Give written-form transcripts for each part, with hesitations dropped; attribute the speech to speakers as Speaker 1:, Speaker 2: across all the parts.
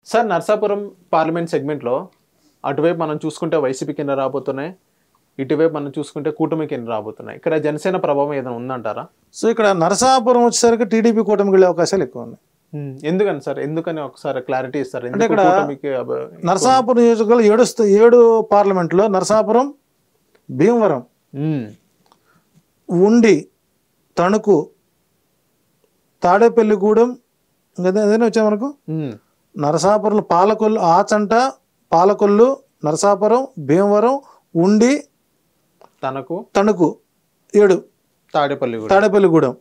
Speaker 1: Sir Narsapuram parliament సెగ్మెంట్లో అటువైపు మనం చూసుకుంటే వైసీపీ కింద రాబోతున్నాయి, ఇటువైపు మనం చూసుకుంటే కూటమి కింద రాబోతున్నాయి. ఇక్కడ జనసేన ప్రభావం ఏదైనా ఉందంటారా?
Speaker 2: సో ఇక్కడ నరసాపురం వచ్చేసరికి టీడీపీ కూటమికి వెళ్ళే అవకాశాలు ఎక్కువ ఉన్నాయి.
Speaker 1: ఎందుకని సార్, ఎందుకని ఒకసారి క్లారిటీ ఇస్తారు?
Speaker 2: అంటే ఇక్కడ నరసాపురం నియోజకవర్గంలో 7 పార్లమెంట్లో నరసాపురం, భీమవరం, ఉండి, తణుకు, తాడేపల్లిగూడెం, ఏదైనా వచ్చా మనకు నరసాపురం, పాలకొల్లు, ఆచంట, పాలకొల్లు, నరసాపురం, భీమవరం, ఉండి, తణుకు 7, తాడేపల్లిగూడెం.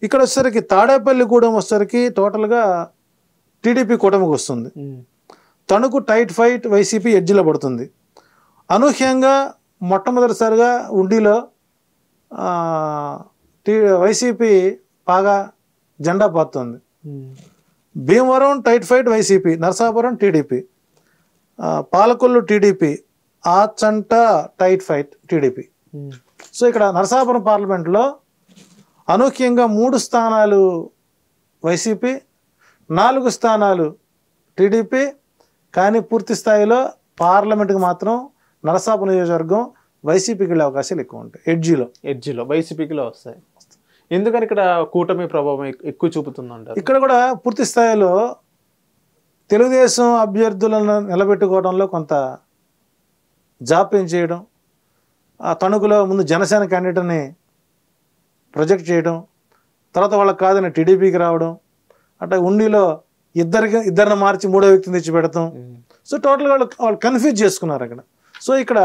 Speaker 2: ఇక్కడ వచ్చేసరికి తాడేపల్లిగూడెం వచ్చేసరికి టోటల్గా టీడీపీ కూటమికి వస్తుంది. తణుకు టైట్ ఫైట్ వైసీపీ ఎడ్జిలో పడుతుంది. అనూహ్యంగా మొట్టమొదటిసారిగా ఉండిలో వైసీపీ బాగా జెండా పాతుంది. Bhimavaram tight fight YCP, Narasapuram TDP, Palakollu TDP, Achanta tight fight TDP. So ఇక్కడ నరసాపురం పార్లమెంట్లో అనూహ్యంగా 3 స్థానాలు వైసీపీ, 4 స్థానాలు టీడీపీ. కానీ పూర్తి స్థాయిలో పార్లమెంట్కి మాత్రం నరసాపురం నియోజకవర్గం వైసీపీకి వెళ్ళే అవకాశాలు ఎక్కువ ఉంటాయి. ఎడ్జిలో
Speaker 1: వైసీపీకిలో వస్తాయి. ఎందుకని ఇక్కడ కూటమి ప్రభావం ఎక్కువ చూపుతుందంటారు?
Speaker 2: ఇక్కడ కూడా పూర్తి స్థాయిలో తెలుగుదేశం అభ్యర్థులను నిలబెట్టుకోవడంలో కొంత జాప్యం చేయడం, ఆ తణుకులో ముందు జనసేన క్యాండిడేట్ని ప్రొజెక్ట్ చేయడం, తర్వాత వాళ్ళకి కాదని టీడీపీకి రావడం, అంటే ఉండిలో ఇద్దరిని మార్చి 3వ వ్యక్తిని తెచ్చి పెడతాం. సో టోటల్గా వాళ్ళు కన్ఫ్యూజ్ చేసుకున్నారు అక్కడ. సో ఇక్కడ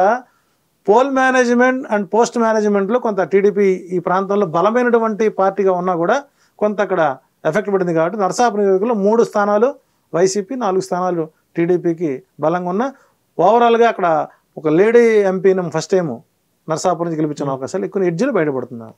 Speaker 2: పోల్ మేనేజ్మెంట్ అండ్ పోస్ట్ మేనేజ్మెంట్లో కొంత టీడీపీ ఈ ప్రాంతంలో బలమైనటువంటి పార్టీగా ఉన్నా కూడా కొంత అక్కడ ఎఫెక్ట్ పడింది. కాబట్టి నరసాపురం నియోజకవర్గంలో 3 స్థానాలు వైసీపీ, 4 స్థానాలు టీడీపీకి బలంగా ఉన్న ఓవరాల్గా అక్కడ ఒక లేడీ ఎంపీని ఫస్ట్ టైం నరసాపురం నుంచి గెలిపించిన అవకాశాలు ఎక్కువ ఎడ్జిలో బయటపడుతున్నారు.